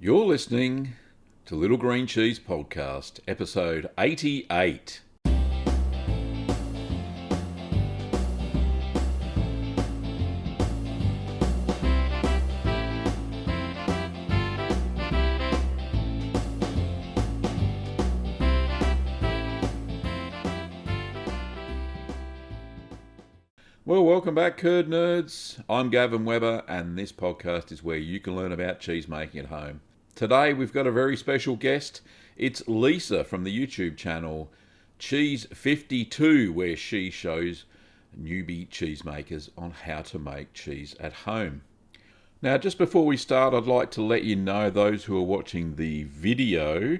You're listening to Little Green Cheese Podcast, episode 88. Well, welcome back, Curd Nerds. I'm Gavin Weber, and this podcast is where you can learn about cheese making at home. Today, we've got a very special guest. It's Lisa from the YouTube channel Cheese52, where she shows newbie cheesemakers on how to make cheese at home. Now, just before we start, I'd like to let you know, those who are watching the video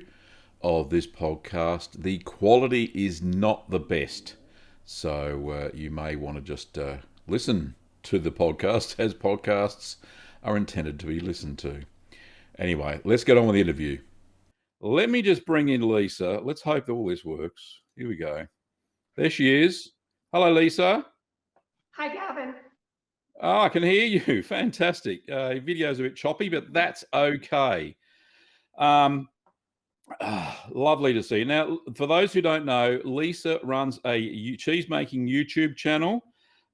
of this podcast, the quality is not the best. So you may want to just listen to the podcast, as podcasts are intended to be listened to. Anyway, let's get on with the interview. Let me just bring in Lisa. Let's hope that all this works. Here we go. There she is. Hello, Lisa. Hi, Gavin. Oh, I can hear you. Fantastic. Video's a bit choppy, but that's okay. Lovely to see you. Now, for those who don't know, Lisa runs a cheese making YouTube channel.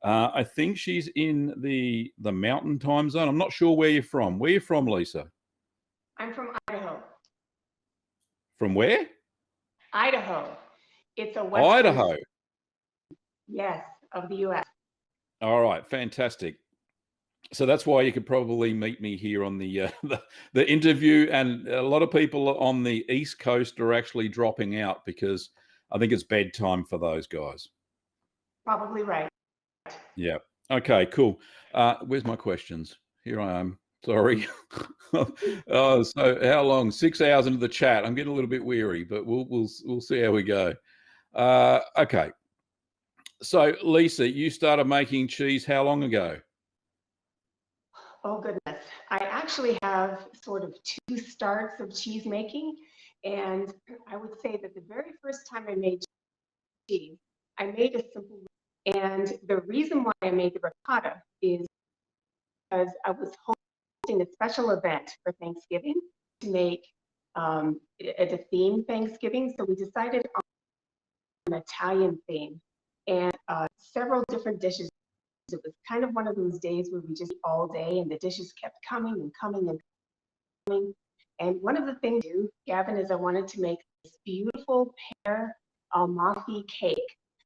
I think she's in the mountain time zone. I'm not sure where you're from. Where are you from, Lisa? I'm from Idaho. From where? Idaho. It's a western, Idaho. yes, of the U.S. All right, fantastic. So that's why you could probably meet me here on the interview, and a lot of people on the East Coast are actually dropping out because I think it's bedtime for those guys. Probably right. Yeah. Okay. Cool. Where's my questions? Here I am. Sorry. Oh, so how long? 6 hours into the chat. I'm getting a little bit weary, but we'll see how we go. Okay. So Lisa, you started making cheese how long ago? Oh, goodness. I actually have sort of two starts of cheese making. And I would say that the very first time I made cheese, I made a simple, and the reason why I made the ricotta is because I was hosting a special event for Thanksgiving to make a theme Thanksgiving. So we decided on an Italian theme and several different dishes. It was kind of one of those days where we just eat all day and the dishes kept coming and coming and coming. And one of the things I do, Gavin, is I wanted to make this beautiful pear Amalfi cake.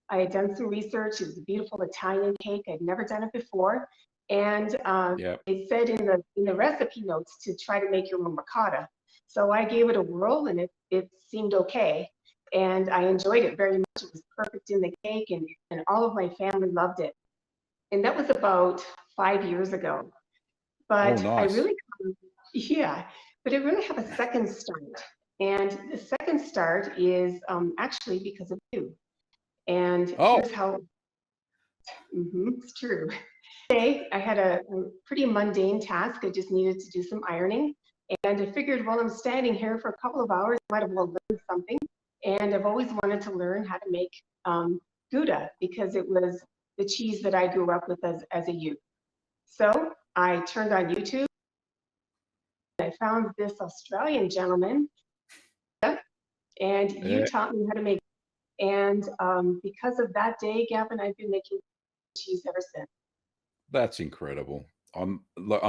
I had done some research. It was a beautiful Italian cake. I'd never done it before. And It said in the recipe notes to try to make your own ricotta. So I gave it a whirl, and it seemed okay. And I enjoyed it very much. It was perfect in the cake, and all of my family loved it. And that was about 5 years ago. But Oh, I nice. really, but I really have a second start. And the second start is actually because of you. And here's how, it's true. Today, I had a pretty mundane task. I just needed to do some ironing. And I figured while I'm standing here for a couple of hours, I might have well learned something. And I've always wanted to learn how to make Gouda, because it was the cheese that I grew up with as a youth. So I turned on YouTube. I found this Australian gentleman, and you taught me how to make it. And because of that day, Gavin, I've been making cheese ever since. That's incredible. I'm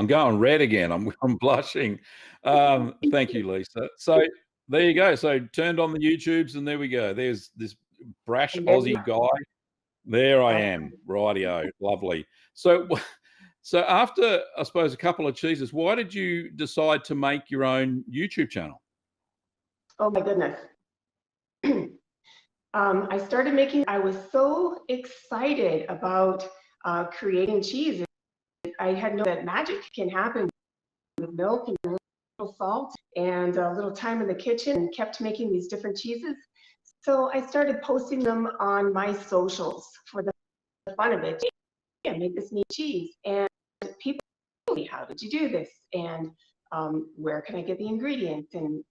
going red again. I'm blushing. Thank you, Lisa. So there you go. So turned on the YouTubes, and there we go. There's this brash Aussie guy. There I am. Rightio. Lovely. So after, I suppose, a couple of cheeses, why did you decide to make your own YouTube channel? Oh my goodness. I started making, I was so excited about creating cheese. I had known that magic can happen with milk and a little salt and a little time in the kitchen, and kept making these different cheeses. So I started posting them on my socials for the fun of it. Yeah, make this neat cheese. And people ask me, how did you do this? And where can I get the ingredients? And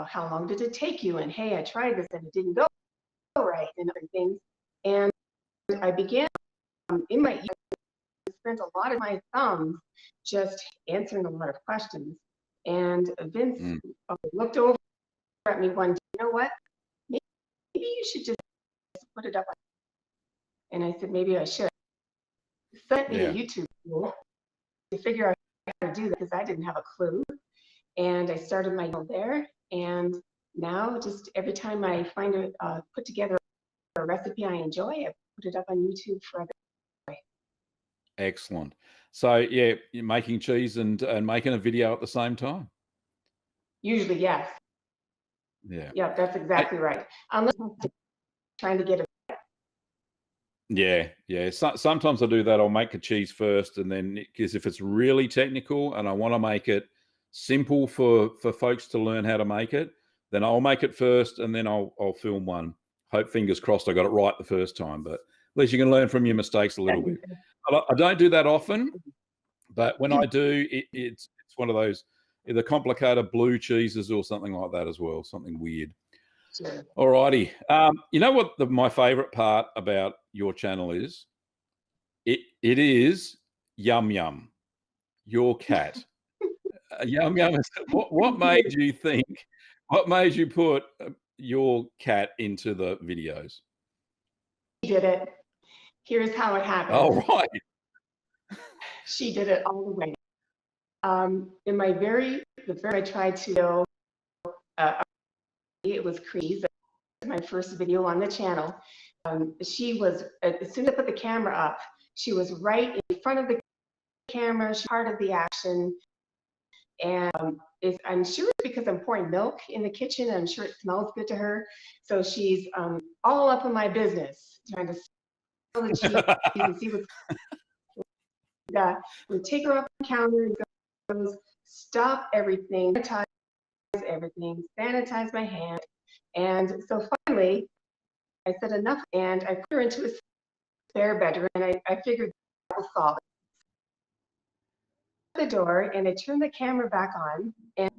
how long did it take you? And hey, I tried this and it didn't go right, and other things. And I began in my spent a lot of my thumbs just answering a lot of questions. And Vince looked over at me one day, you know what? Maybe you should just put it up. And I said, maybe I should. Sent me a YouTube video to figure out how to do that because I didn't have a clue. And I started my channel there. And now just every time I find put together a recipe I enjoy, I put it up on YouTube for other. Excellent. So yeah, you're making cheese and making a video at the same time. Usually, yes. Yeah. Yeah, that's exactly right. Unless I'm trying to get it. Yeah, yeah. Sometimes I do that. I'll make the cheese first, and then because if it's really technical and I want to make it simple for folks to learn how to make it, then I'll make it first, and then I'll film one. Hope, fingers crossed, I got it right the first time. But at least you can learn from your mistakes a little bit. I don't do that often, but when I do, it's one of those either complicated blue cheeses or something like that as well, something weird. Sure. All righty. You know what my favorite part about your channel is? It is Yum Yum, your cat. Yum Yum. What made you think? What made you put your cat into the videos? She did it. Here's how it happened. Oh, right. She did it all the way. In my the very I tried to know, it was Crease, my first video on the channel. She was, as soon as I put the camera up, she was right in front of the camera, she's part of the action. And I'm sure it's because I'm pouring milk in the kitchen. I'm sure it smells good to her. So she's all up in my business, trying to smell the cheese and see what's we take her up the counter and goes, stop everything, sanitize everything, sanitize my hand. And so finally, I said enough, and I put her into a spare bedroom, and I figured that will solve it. The door, and I turned the camera back on, and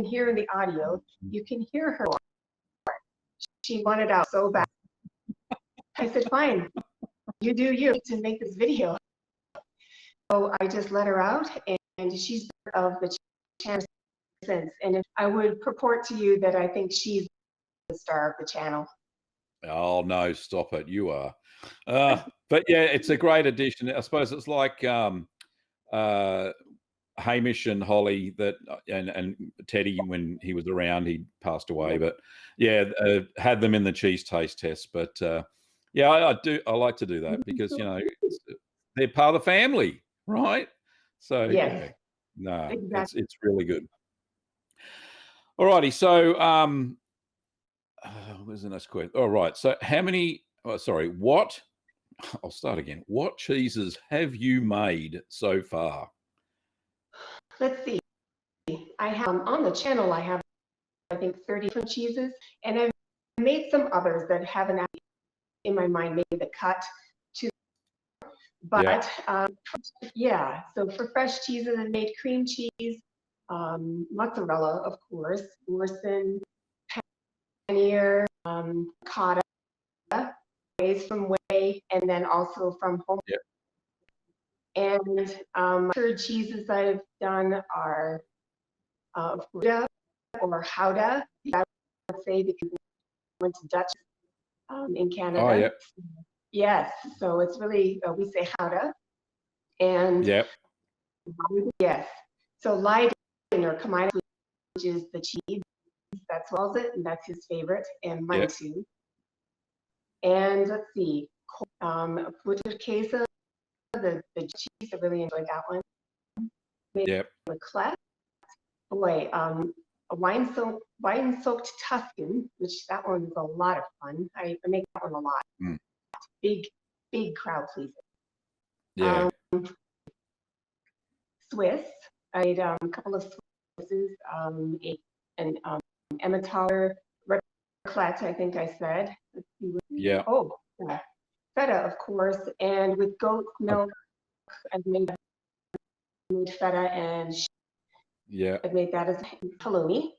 here in the audio, you can hear her. She wanted out so bad. I said, fine, you do you to make this video. So I just let her out, and she's part of the channel since. And I would purport to you that I think she's the star of the channel. Oh no, stop it! You are. But yeah, it's a great addition. I suppose it's like Hamish and Holly and Teddy when he was around. He passed away, but yeah, had them in the cheese taste test. But yeah, I like to do that because they're part of the family, right? So yes. No, exactly. it's really good. All righty, so where's the next question? All right, so how many? Oh, sorry, what? I'll start again. What cheeses have you made so far? Let's see. I have on the channel. I have, I think, 30 different cheeses, and I've made some others that haven't in my mind made the cut to. But yeah, so for fresh cheeses, I made cream cheese, mozzarella, of course, Morrison, Pannier, cotta, ways from Way, and then also from home. Yep. And third cheeses I've done are Gouda or Gouda, I would say, because I went to Dutch in Canada. Oh, yeah. Yes, so it's really, we say Gouda. And yep. Yes, so Leiden or Kamai, which is the cheese, that swells it, and that's his favorite, and mine Yep. too. And let's see, Butterkäse, the cheese, I really enjoyed that one. Yep. Leclerc, boy, a wine-soaked Tuscan, which that one was a lot of fun. I make that one a lot. Big crowd pleaser. Yeah. Swiss, I made a couple of Swisses, an Emmentaler raclette, I think I said. Let's see. Yeah. Oh, yeah. Feta, of course, and with goat milk, I made feta, and yeah, I made that as halloumi.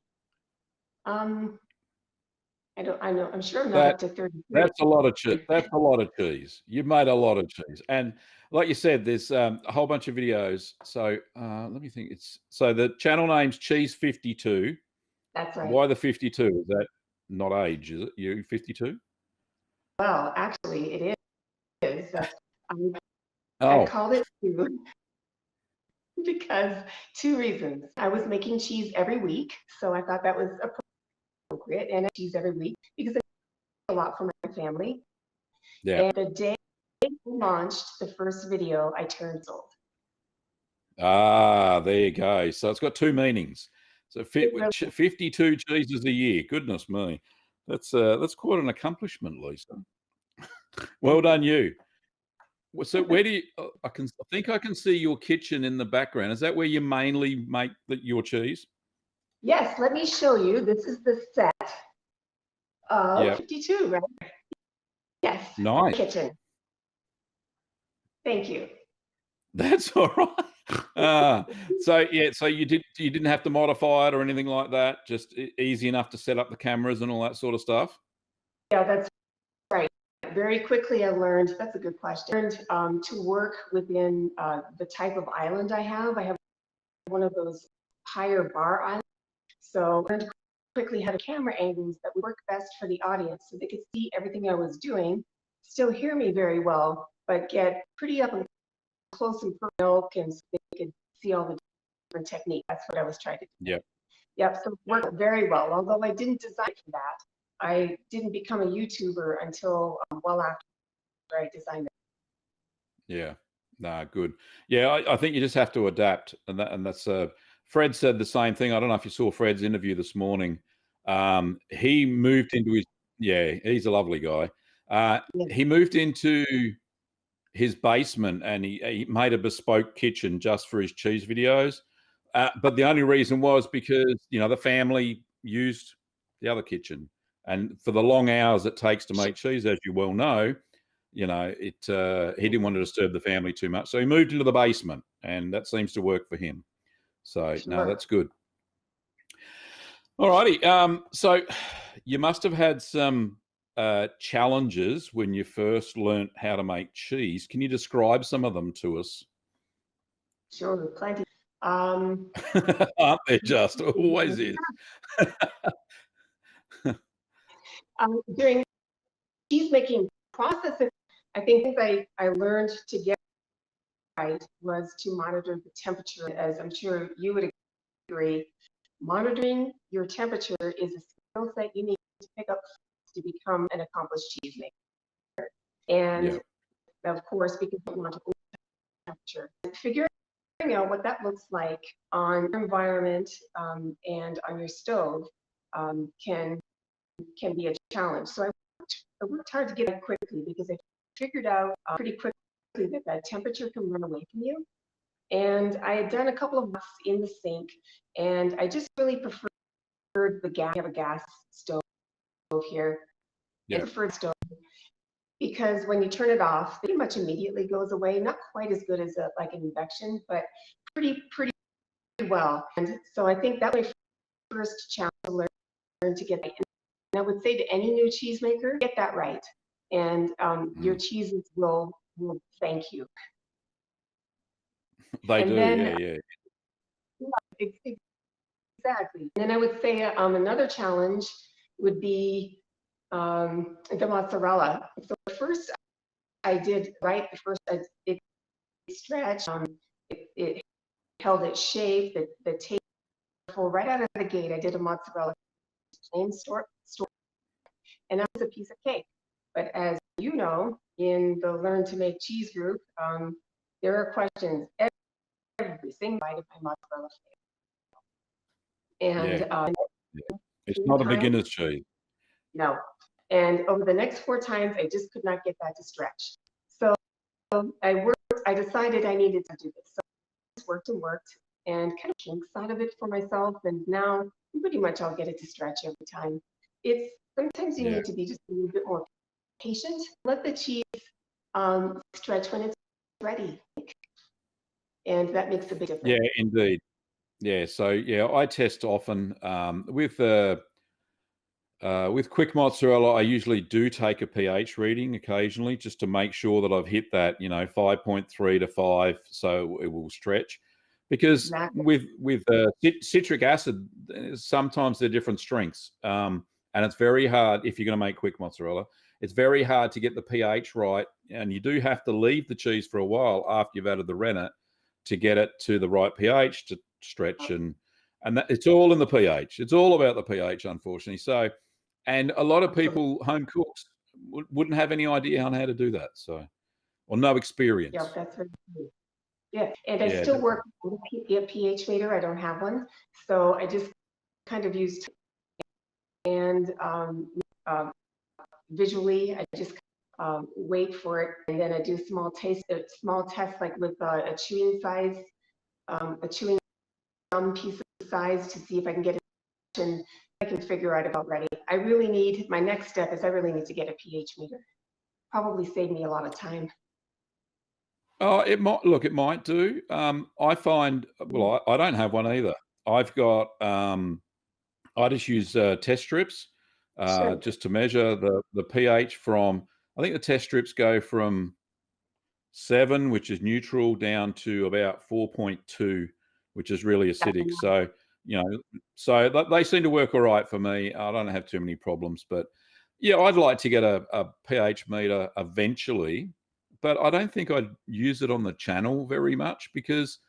I know, I'm sure I'm not That up to 33. that's a lot of cheese. That's a lot of cheese. You've made a lot of cheese, and like you said, there's a whole bunch of videos. So let me think. It's so the channel name's Cheese52. That's right. Why the 52? Is that not age? Is it you 52? Well, actually, it is. I Oh, called it two because two reasons. I was making cheese every week, so I thought that was appropriate, and I cheese every week because I make a lot for my family. yeah. And the day we launched the first video, I turned old. Ah, there you go. So it's got two meanings. So It really, 52 cheeses a year. Goodness me, that's quite an accomplishment, Lisa. Well done, you. So where do you? I think I can see your kitchen in the background. Is that where you mainly make your cheese? yes, let me show you. This is the set of Yeah. 52, right? Yes, Nice. kitchen. Thank you. That's all right. So yeah, so you didn't have to modify it or anything like that. Just easy enough to set up the cameras and all that sort of stuff. Yeah, that's right. Very quickly, I learned, that's a good question. I learned to work within the type of island I have. I have one of those higher bar islands. So I learned quickly how to camera angles that would work best for the audience so they could see everything I was doing, still hear me very well, but get pretty up and close and milk and so they could see all the different techniques. That's what I was trying to do. Yeah. Yep, so it worked very well. Although I didn't design for that, I didn't become a YouTuber until well after I designed it. Yeah. Nah, good. Yeah, I think you just have to adapt, and that's Fred said the same thing. I don't know if you saw Fred's interview this morning. He moved into his yeah, he's a lovely guy. Yeah, He moved into his basement and he made a bespoke kitchen just for his cheese videos. But the only reason was because the family used the other kitchen, and for the long hours it takes to make cheese, as you well know, he didn't want to disturb the family too much, so he moved into the basement, and that seems to work for him. So no, sure. that's good. All righty. So you must have had some challenges when you first learnt how to make cheese. Can you describe some of them to us? Sure, plenty. Um, Aren't there just? Always is. During cheese making process, I think things I learned to get right was to monitor the temperature, as I'm sure you would agree. Monitoring your temperature is a skill set you need to pick up to become an accomplished cheesemaker. Yeah, And of course, because you want to temperature, figuring out what that looks like on your environment and on your stove can be a challenge. So I worked hard to get it quickly because I figured out pretty quickly that that temperature can run away from you. And I had done a couple of months in the sink, and I just really preferred the gas. I have a gas stove here. I yeah, preferred stove because when you turn it off, pretty much immediately goes away. Not quite as good as like an induction, but pretty well. And so I think that was my first challenge to learn to get that. And I would say to any new cheesemaker, get that right, and your mm. cheeses will thank you. They And do. then Yeah, yeah, exactly. And then I would say another challenge would be the mozzarella. So first I did right. The first it stretched. It held its shape. The taste full right out of the gate. I did a mozzarella plain store, and that was a piece of cake. But as you know, in the Learn to Make Cheese group, there are questions every single bite of my mozzarella. yeah, And yeah. It's four not a times, beginner's cheese. no. And over the next four times, I just could not get that to stretch. So I decided I needed to do this. So I just worked and worked and kind of kinks out of it for myself. And now pretty much I'll get it to stretch every time. It's sometimes you Yeah, need to be just a little bit more patient. Let the cheese stretch when it's ready. And that makes a big yeah, difference. indeed. Yeah, so yeah, I test often with With quick mozzarella, I usually do take a pH reading occasionally just to make sure that I've hit that, 5.3 to 5, so it will stretch. Because Exactly. with citric acid, sometimes they're different strengths, and it's very hard if you're going to make quick mozzarella. It's very hard to get the pH right, and you do have to leave the cheese for a while after you've added the rennet to get it to the right pH to stretch and that, it's all in the pH. It's all about the pH, unfortunately. So, and a lot of Absolutely. people, home cooks, wouldn't have any idea on how to do that. So, or no Yeah, experience. that's very true. Yeah, and I Yeah, still definitely. work with a pH meter. I don't have one, so I just kind of used and uh, visually. I just wait for it, and then I do small tests, like with a chewing size, a chewing gum piece of size, to see if I can get it, and I can figure out about ready. I really need, my next step is I really need to get a pH meter. Probably save me a lot of time. Oh, it might look. It might do. I find. Well, I don't have one either. I've got. I just use test strips, Sure. just to measure the pH from. I think the test strips go from 7, which is neutral, down to about 4.2, which is really acidic. So, you know, so they seem to work all right for me. I don't have too many problems, but yeah, I'd like to get a pH meter eventually, but I don't think I'd use it on the channel very much because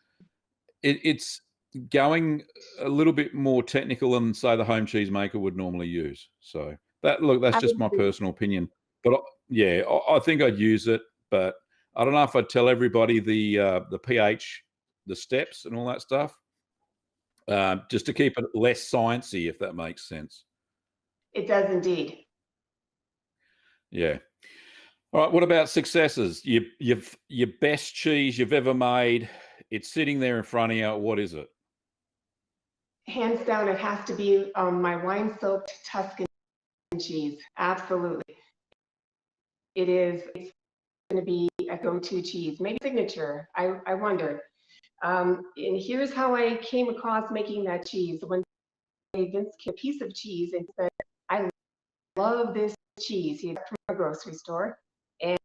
it's going a little bit more technical than, say, the home cheese maker would normally use. So that's I just my agree. personal opinion. But yeah, I think I'd use it, but I don't know if I'd tell everybody the pH, the steps, and all that stuff, just to keep it less sciencey, if that makes sense. It does indeed. Yeah. All right. What about successes? Your best cheese you've ever made. It's sitting there in front of you. What is it? Hands down, it has to be my wine-soaked Tuscan cheese. Absolutely. It is. It's going to be a go-to cheese, maybe signature. I wonder. And here's how I came across making that cheese. When Vince came a piece of cheese and said, "I love this cheese." He got it from a grocery store, and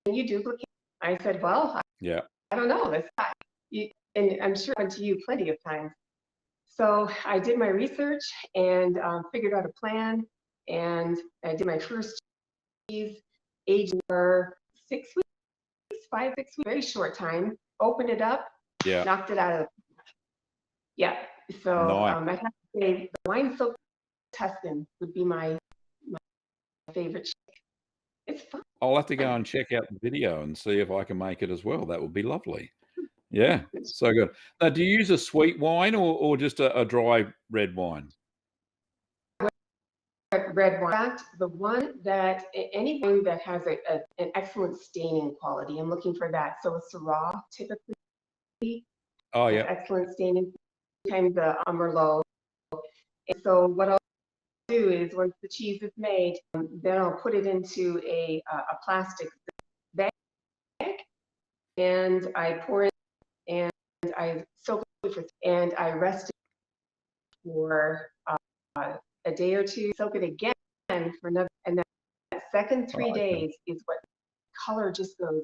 you duplicate. I said, "Well, Yeah. I don't know. This guy." And I'm sure I went to you plenty of times. So I did my research and figured out a plan, and I did my first cheese, aged for 6 weeks, 5, 6 weeks, very short time. Opened it up, Yeah. knocked it out of. Yeah. So Nice. I have to say, the wine soaked Tuscan would be my favorite. It's fun. I'll have to go and check out the video and see if I can make it as well. That would be lovely. Yeah, It's so good. Now, do you use a sweet wine or just a dry red wine? red wine. In fact, the one that any wine that has an excellent staining quality, I'm looking for that. So a Syrah typically Oh, has yeah. excellent staining. Sometimes the Merlot. And so what I'll do is, once the cheese is made, then I'll put it into a plastic bag, and I pour it, and I soak it and I rest it for a day or two. Soak it again for another, and then that second Oh, three okay. days is what color just goes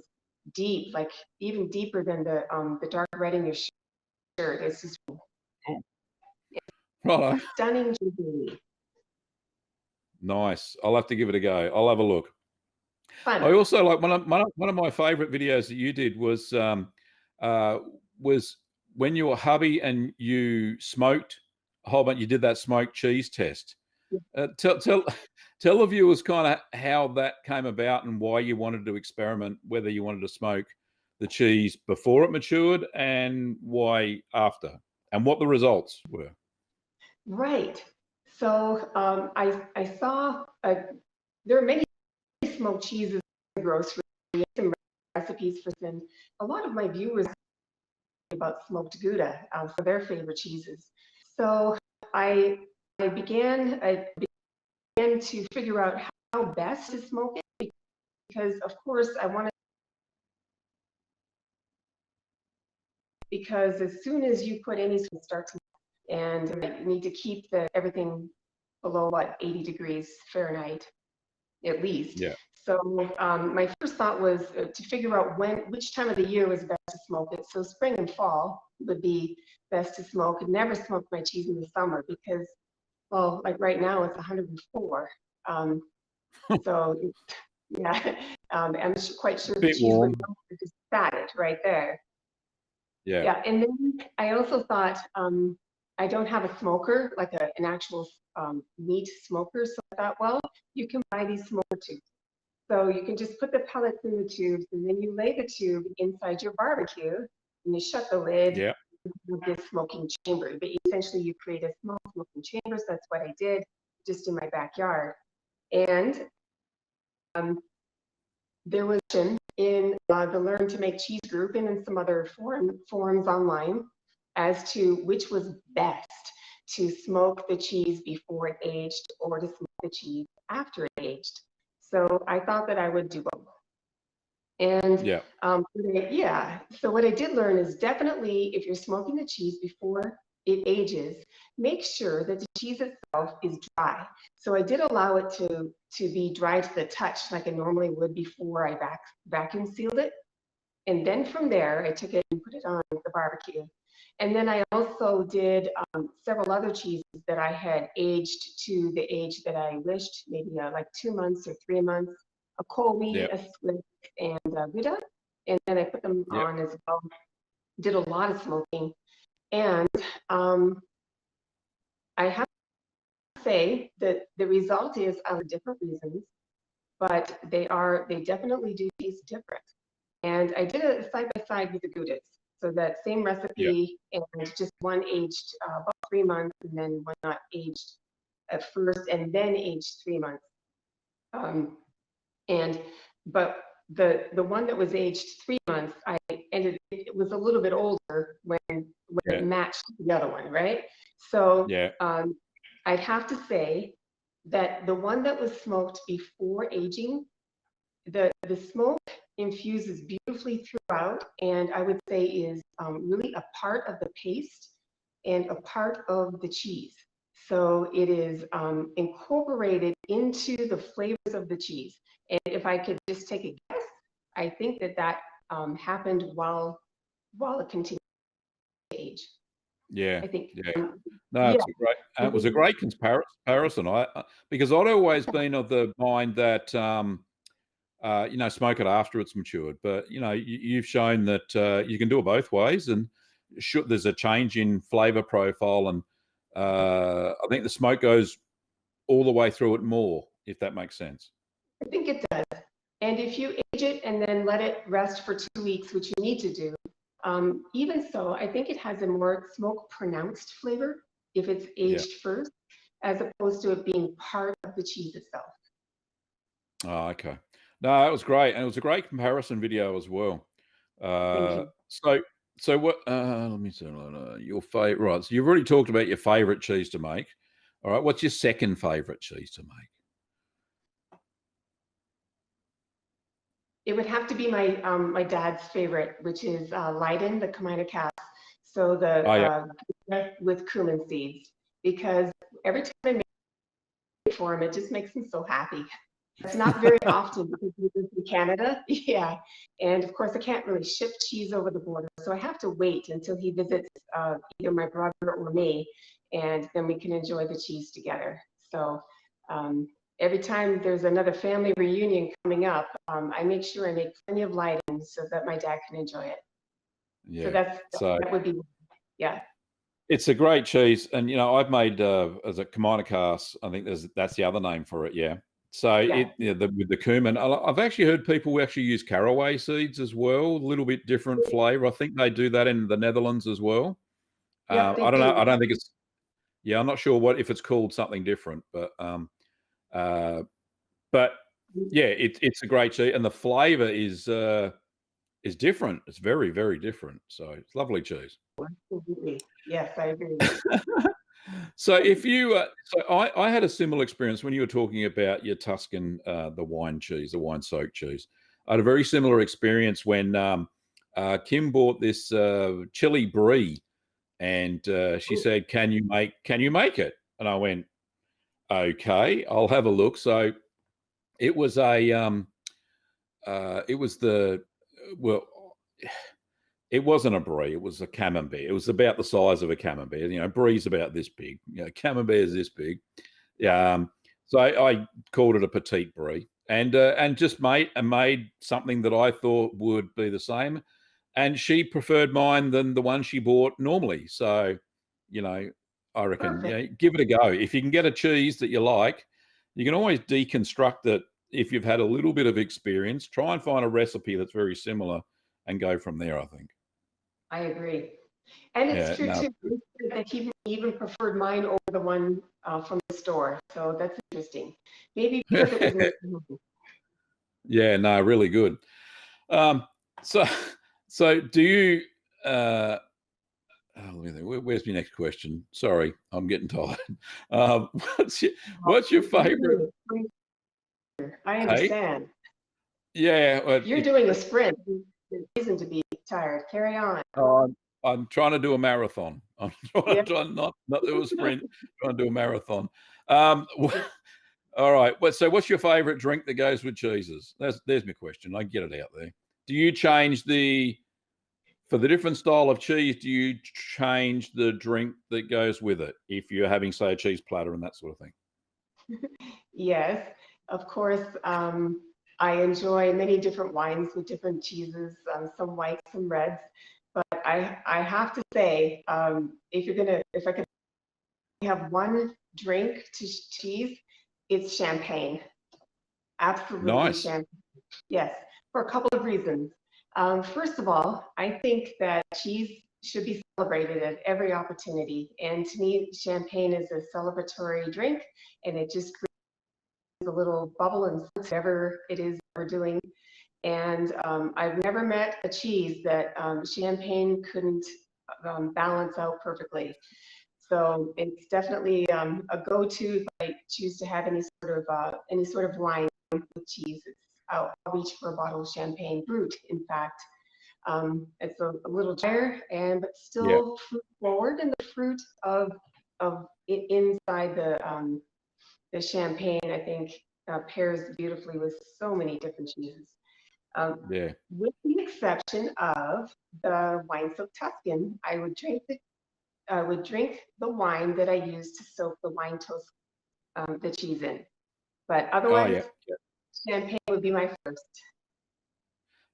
deep, like even deeper than the dark red in your shirt. It's just Cool. Righto. stunning jubilee. Nice. I'll have to give it a go. I'll have a look. I Fun. also like one of my favorite videos that you did uh, was when you were hubby and you smoked a whole bunch. You did that smoked cheese test. Tell tell the viewers kind of how that came about and why you wanted to experiment, whether you wanted to smoke the cheese before it matured and why after, and what the results were. Right. So I saw there are many smoked cheeses in the grocery, some recipes for them. A lot of my viewers about smoked Gouda for their favorite cheeses. So I I began to figure out how best to smoke it, because of course I wanted, because as soon as you put any, it starts, and you need to keep the everything below what, 80 degrees Fahrenheit at least. Yeah. So my first thought was to figure out which time of the year was best to smoke it. So spring and fall would be best to smoke. And never smoke my cheese in the summer because, well, like right now it's 104. So yeah, I'm quite sure the Bit cheese would warm. melt if it's fatted right there. Yeah. Yeah, and then I also thought I don't have a smoker, like an actual meat smoker. So I thought, well, you can buy these smoker tubes. So you can just put the pellets in the tubes, and then you lay the tube inside your barbecue, and you shut the lid Yeah. with this smoking chamber. But essentially, you create a small smoking chamber. So that's what I did, just in my backyard. And um, there was in the Learn to Make Cheese group and in some other forums online as to which was best to smoke the cheese before it aged or to smoke the cheese after it aged. So I thought that I would do both. And Yeah. yeah, so what I did learn is definitely if you're smoking the cheese before it ages, make sure that the cheese itself is dry. So I did allow it to be dry to the touch like I normally would before I vacuum sealed it. And then from there, I took it and put it on the barbecue. And then I also did several other cheeses that I had aged to the age that I wished, maybe like 2 months or 3 months, a Colby, Yeah. a Swiss, and a Gouda. And then I put them Yeah. on as well. Did a lot of smoking. And um, I have to say that the result is of different reasons, but they definitely do taste different. And I did it side by side with the Goudas. So that same Yeah. recipe and just one aged about 3 months and then one not aged at first and then aged 3 months. And but the one that was aged 3 months, it was a little bit older when it Yeah. matched the other one, right? So Yeah. I'd have to say that the one that was smoked before aging, the smoke infuses beautifully throughout, and I would say is really a part of the paste and a part of the cheese. So it is incorporated into the flavors of the cheese. And if I could just take a guess, I think that happened while it continued to age. Yeah. I think, Yeah. No, yeah. it's a great. It was a great comparison. Because I'd always been of the mind that smoke it after it's matured. But you've shown that you can do it both ways, and there's a change in flavour profile, and I think the smoke goes all the way through it more, if that makes sense. I think it does. And if you age it and then let it rest for 2 weeks, which you need to do, even so, I think it has a more smoke pronounced flavor if it's Yeah. aged first, as opposed to it being part of the cheese itself. Oh, okay. No, it was great, and it was a great comparison video as well. Thank Uh, you. so, so what? Let me see. Your favorite, right? So you've already talked about your favorite cheese to make. All right. What's your second favorite cheese to make? It would have to be my dad's favorite, which is Leiden, the Kamina Cass. So Oh yeah, with cumin seeds, because every time I make it for him, it just makes him so happy. It's not very often because he lives in Canada. Yeah. And of course, I can't really ship cheese over the border. So I have to wait until he visits either my brother or me, and then we can enjoy the cheese together. So um, every time there's another family reunion coming up, I make sure I make plenty of Leiden so that my dad can enjoy it. So yeah. So that would be, yeah. it's a great cheese, and I've made as a Kamina Cast. I think that's the other name for it. Yeah. So Yeah. with the cumin, I've actually heard people actually use caraway seeds as well. A little bit different flavor. I think they do that in the Netherlands as well. Yep, they I don't know. do. I don't think it's. Yeah, I'm not sure if it's called something different, uh, but yeah, it's a great cheese, and the flavour is different. It's very, very different. So it's lovely cheese. Absolutely. Yes, I agree. So if you, I had a similar experience when you were talking about your Tuscan, the wine cheese, the wine soaked cheese. I had a very similar experience when Kim bought this chili brie, and she said, "Can you make it?" And I went, Okay, I'll have a look. So it was a it was the well, it wasn't a brie. It was a camembert. It was about the size of a camembert. You know, brie's about this big. You know, camembert is this big. Um, so I called it a petite brie, and just made something that I thought would be the same. And she preferred mine than the one she bought normally. So, you know, I reckon, Perfect. yeah, give it a go. If you can get a cheese that you like, you can always deconstruct it if you've had a little bit of experience. Try and find a recipe that's very similar and go from there, I think. I agree. And it's Yeah, true no. too that he even preferred mine over the one from the store. So that's interesting. Maybe because it was made from home. Yeah, no, really good. Um, so, so do you? Uh, let me think. Where's my next question? Sorry, I'm getting tired. What's your What's your favorite? I Hey, understand. yeah, You're doing a sprint. There's reason to be tired. Carry on. I'm, I'm trying to do a marathon. I'm Yeah. trying not do a sprint. Trying to do a marathon. Um, all right. So, what's your favorite drink that goes with cheeses? There's my question. I get it out there. Do you change the For the different style of cheese, do you change the drink that goes with it if you're having, say, a cheese platter and that sort of thing? Yes, of course. I enjoy many different wines with different cheeses, some whites, some reds. But I have to say, if I could have one drink to cheese, it's champagne. Absolutely Nice. champagne. Yes, for a couple of reasons. First of all, I think that cheese should be celebrated at every opportunity. And to me, champagne is a celebratory drink, and it just a little bubble and whatever it is we're doing. And I've never met a cheese that champagne couldn't balance out perfectly. So it's definitely a go-to if I choose to have any sort of wine with cheese. I'll reach for a bottle of champagne brut. In fact, it's a little drier and but Yeah. still fruit forward, and the fruit of inside the champagne, I think, pairs beautifully with so many different cheeses. Yeah. With the exception of the wine soaked Tuscan, I would drink the wine that I use to soak the wine toast, the cheese in. But Oh, otherwise, yeah. Yeah. champagne would be my first.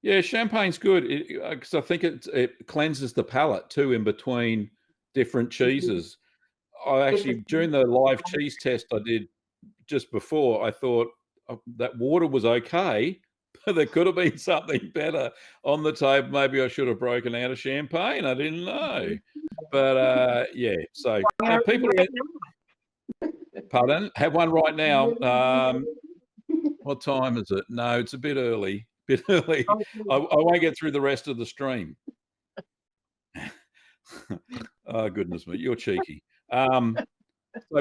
Yeah, champagne's good because I think it cleanses the palate too in between different Mhm. cheeses. I It's a actually, during the live cheese test I did just before, I thought that water was okay, but there could have been something better on the table. Maybe I should have broken out a champagne. I didn't know. But yeah, so wine people are, right pardon, have one right now. now. What time is it? No, it's a bit early. Bit early. I Okay. won't get through the rest of the stream. Oh goodness me, you're cheeky. So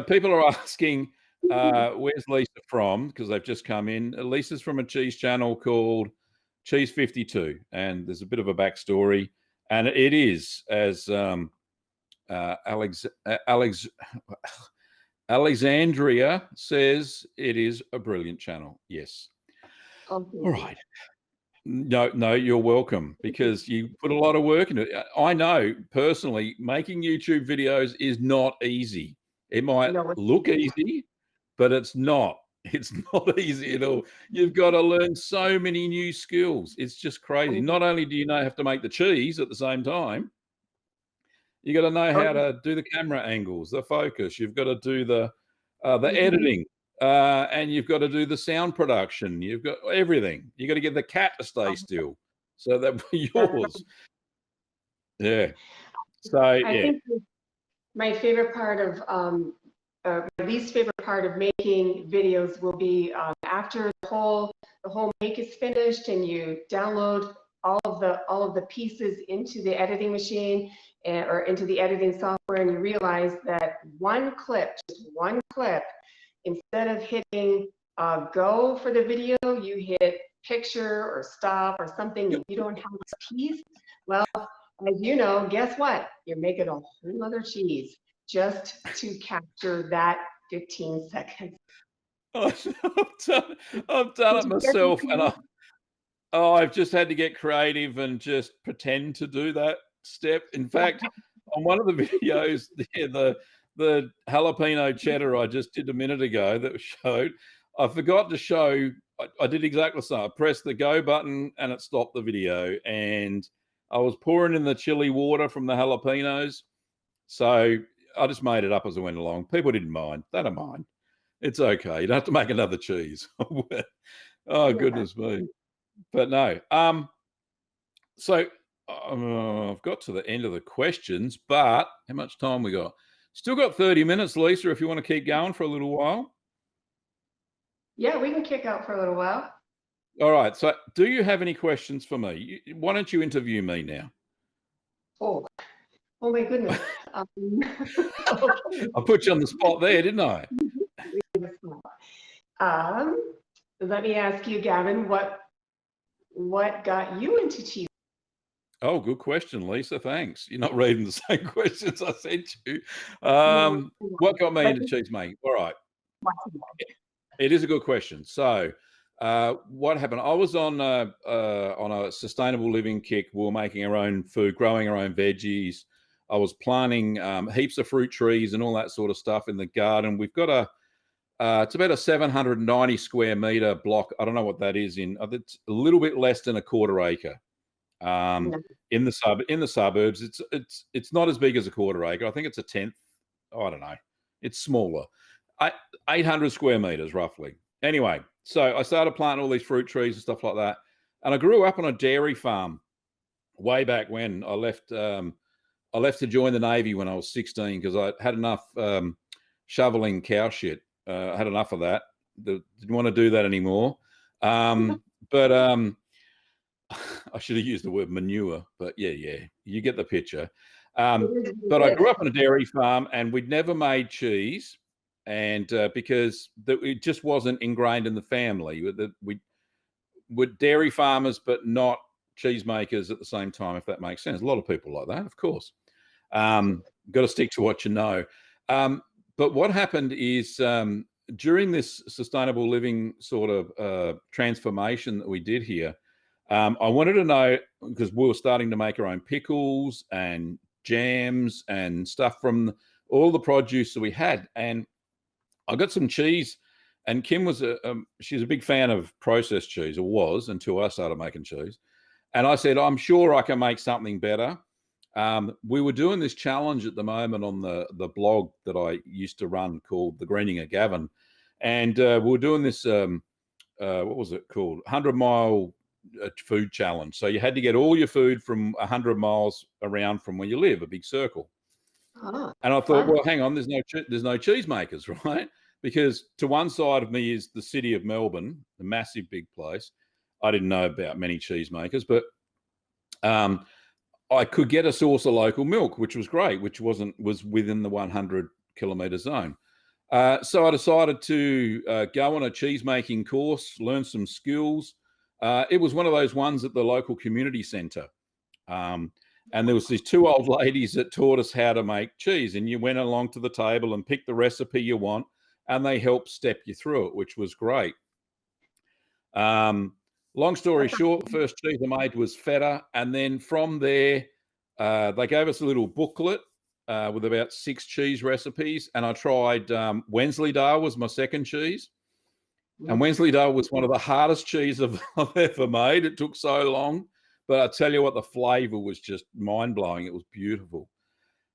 people are asking, where's Lisa from? Because they've just come in. Lisa's from a cheese channel called Cheese52, and there's a bit of a backstory. And it is, as Alexandria says, it is a brilliant channel. Yes. Oh, thank All you. right. No, no, you're welcome because you put a lot of work into it. I know personally, making YouTube videos is not easy. It might No, it's look easy, but it's not. It's not easy at all. You've got to learn so many new skills. It's just crazy. Not only do you have to make the cheese at the same time, you got to know oh, how to do the camera angles, the focus. You've got to do the mhm. editing, and you've got to do the sound production. You've got everything. You got to get the cat to stay still, so that That's yours. Yeah. So I yeah, think my favorite part of my least favorite part of making videos will be after the whole make is finished and you download all of the pieces into the editing machine or into the editing software, and you realize that just one clip, instead of hitting go for the video, you hit picture or stop or something, and you don't have this piece. Well, as you know, guess what? You're making a whole other cheese just to capture that 15 seconds. I've done it myself, and I've just had to get creative and just pretend to do that step. In fact, on one of the videos, the jalapeno cheddar I just did a minute ago that was showed, I forgot to show. I did exactly the same. I pressed the go button and it stopped the video, and I was pouring in the chili water from the jalapenos. So I just made it up as I went along. People didn't mind. They don't mind. It's okay. You don't have to make another cheese. Oh, goodness me. But no. So I've got to the end of the questions, but how much time we got? Still got 30 minutes, Lisa, if you want to keep going for a little while. Yeah, we can kick out for a little while. All right. So do you have any questions for me? Why don't you interview me now? Oh my goodness. I put you on the spot there, didn't I? Let me ask you, Gavin, what got you into cheese? Oh, good question, Lisa. Thanks. You're not reading the same questions I sent you. What got me into cheese making? All right. It is a good question. So, what happened? I was on a sustainable living kick. We were making our own food, growing our own veggies. I was planting heaps of fruit trees and all that sort of stuff in the garden. We've got it's about a 790 square meter block. I don't know what that is in. It's a little bit less than a quarter acre. In the suburbs, it's not as big as a quarter acre. I think it's a tenth. I don't know. It's smaller. 800 square meters roughly. Anyway, so I started planting all these fruit trees and stuff like that. And I grew up on a dairy farm way back when. I left to join the Navy when I was 16 because I had enough shoveling cow shit. I had enough of that. Didn't want to do that anymore. But I should have used the word manure, but yeah, you get the picture. But I grew up on a dairy farm, and we'd never made cheese, and because it just wasn't ingrained in the family. We were dairy farmers, but not cheesemakers at the same time, if that makes sense. A lot of people like that, of course. Got to stick to what you know. But what happened is during this sustainable living sort of transformation that we did here, I wanted to know, because we were starting to make our own pickles and jams and stuff from all the produce that we had. And I got some cheese, and Kim was she's a big fan of processed cheese, or was, until I started making cheese. And I said, I'm sure I can make something better. We were doing this challenge at the moment on the blog that I used to run called The Greening of Gavin. And we were doing this, what was it called? 100-mile food challenge. So you had to get all your food from 100 miles around from where you live, a big circle. And I thought, well, hang on, there's no cheesemakers, right? Because to one side of me is the city of Melbourne, a massive big place. I didn't know about many cheesemakers, but I could get a source of local milk, which was great, which was within the 100-kilometre zone. So I decided to go on a cheese making course, learn some skills. It was one of those ones at the local community centre. And there was these two old ladies that taught us how to make cheese. And you went along to the table and picked the recipe you want, and they helped step you through it, which was great. Long story short, the first cheese I made was feta. And then from there, they gave us a little booklet with about 6 cheese recipes. And I tried Wensleydale was my second cheese. And Wensleydale was one of the hardest cheeses I've ever made. It took so long. But I tell you what, the flavour was just mind-blowing. It was beautiful.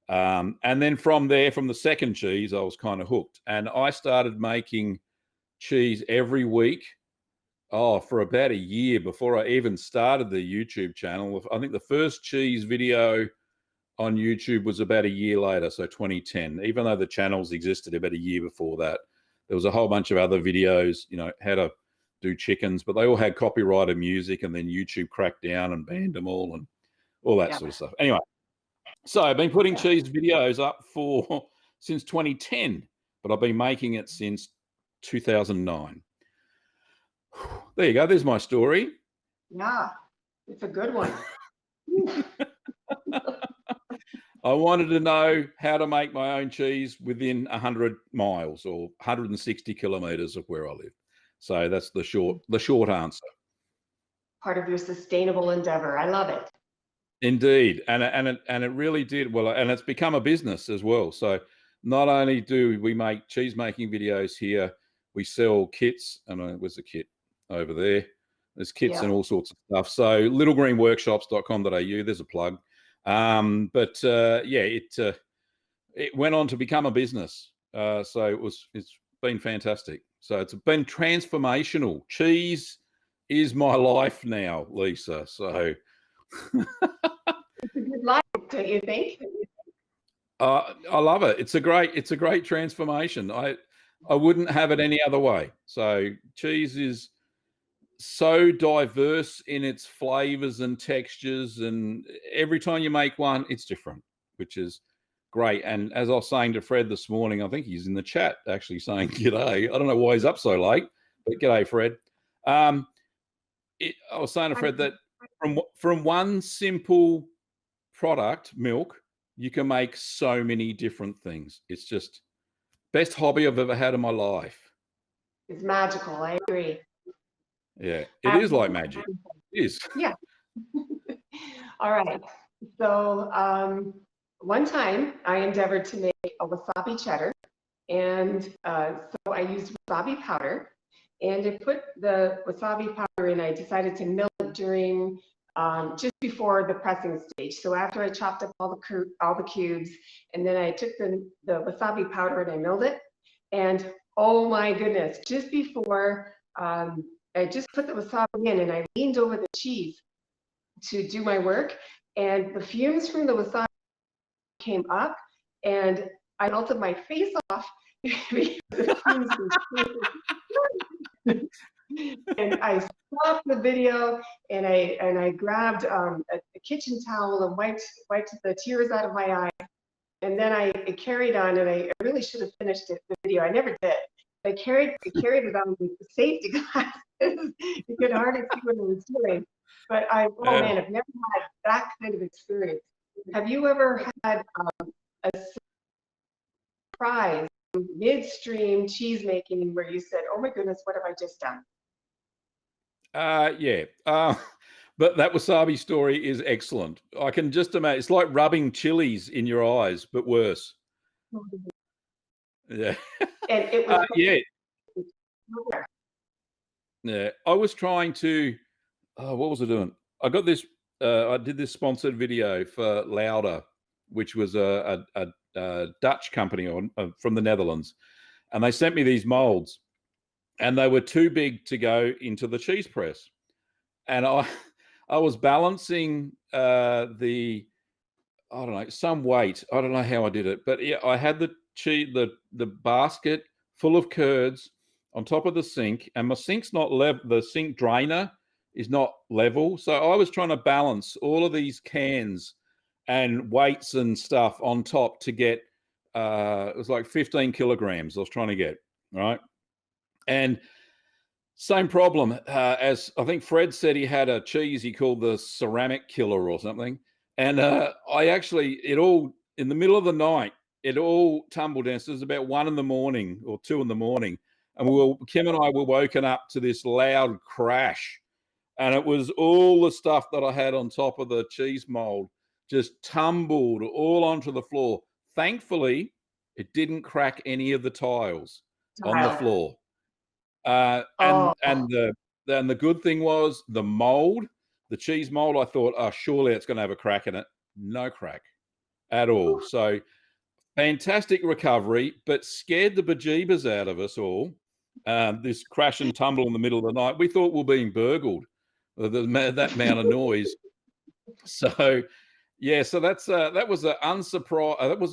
And then from there, from the second cheese, I was kind of hooked. And I started making cheese every week, for about a year before I even started the YouTube channel. I think the first cheese video on YouTube was about a year later, so 2010, even though the channels existed about a year before that. There was a whole bunch of other videos, how to do chickens, but they all had copyrighted music, and then YouTube cracked down and banned them all and all that sort of stuff. Anyway, so I've been putting cheese videos up since 2010, but I've been making it since 2009. There you go. There's my story. Yeah, it's a good one. I wanted to know how to make my own cheese within 100 miles or 160 kilometers of where I live. So that's the short answer. Part of your sustainable endeavor. I love it. Indeed, and it really did well, and it's become a business as well. So not only do we make cheese making videos here, we sell kits, and where's the kit over there? There's kits and Yeah. all sorts of stuff. So littlegreenworkshops.com.au, there's a plug. Yeah, it went on to become a business. So it's been fantastic. So it's been transformational. Cheese is my life now, Lisa. So It's a good life, don't you think? I love it. It's a great transformation. I wouldn't have it any other way. So cheese is so diverse in its flavors and textures, and every time you make one, it's different, which is great. And as I was saying to Fred this morning, I think he's in the chat actually saying g'day. I don't know why he's up so late, but g'day, Fred. I was saying to Fred that from one simple product, milk, you can make so many different things. It's just best hobby I've ever had in my life. It's magical. I agree. Yeah, it is like magic. It is. Yeah. All right. So one time I endeavored to make a wasabi cheddar, and so I used wasabi powder, and to put the wasabi powder in, I decided to mill it during just before the pressing stage. So after I chopped up all the cubes, and then I took the wasabi powder and I milled it, and oh my goodness, just before I just put the wasabi in, and I leaned over the cheese to do my work, and the fumes from the wasabi came up, and I melted my face off because the fumes were and I stopped the video, and I grabbed a kitchen towel and wiped the tears out of my eyes, and then I carried on, and I really should have finished the video. I never did. I carried it on with the safety glasses. You could hardly see what I was doing. But oh man, I've never had that kind of experience. Have you ever had a surprise midstream cheese making where you said, "Oh my goodness, what have I just done"? Yeah. But that wasabi story is excellent. I can just imagine it's like rubbing chilies in your eyes, but worse. Yeah. And it was Yeah. Yeah. I was trying to. What was I doing? I got this. I did this sponsored video for Lauder, which was a Dutch company from the Netherlands, and they sent me these molds, and they were too big to go into the cheese press, and I was balancing the I don't know some weight. I don't know how I did it, but yeah, I had the cheese the basket full of curds on top of the sink, and my sink's not level. The sink drainer is not level, so I was trying to balance all of these cans and weights and stuff on top to get. It was like 15 kilograms. I was trying to get right, and same problem as I think Fred said he had a cheese he called the ceramic killer or something. And I actually, it all, in the middle of the night, it all tumbled down. So it was about 1 in the morning or 2 in the morning. And Kim and I were woken up to this loud crash. And it was all the stuff that I had on top of the cheese mold just tumbled all onto the floor. Thankfully, it didn't crack any of the tiles on the floor. And Oh, the good thing was the mold, the cheese mold. I thought, oh, surely it's going to have a crack in it. No crack at all. So fantastic recovery, but scared the bejeebers out of us all. This crash and tumble in the middle of the night. We thought we were being burgled. That amount of noise. So yeah, so that was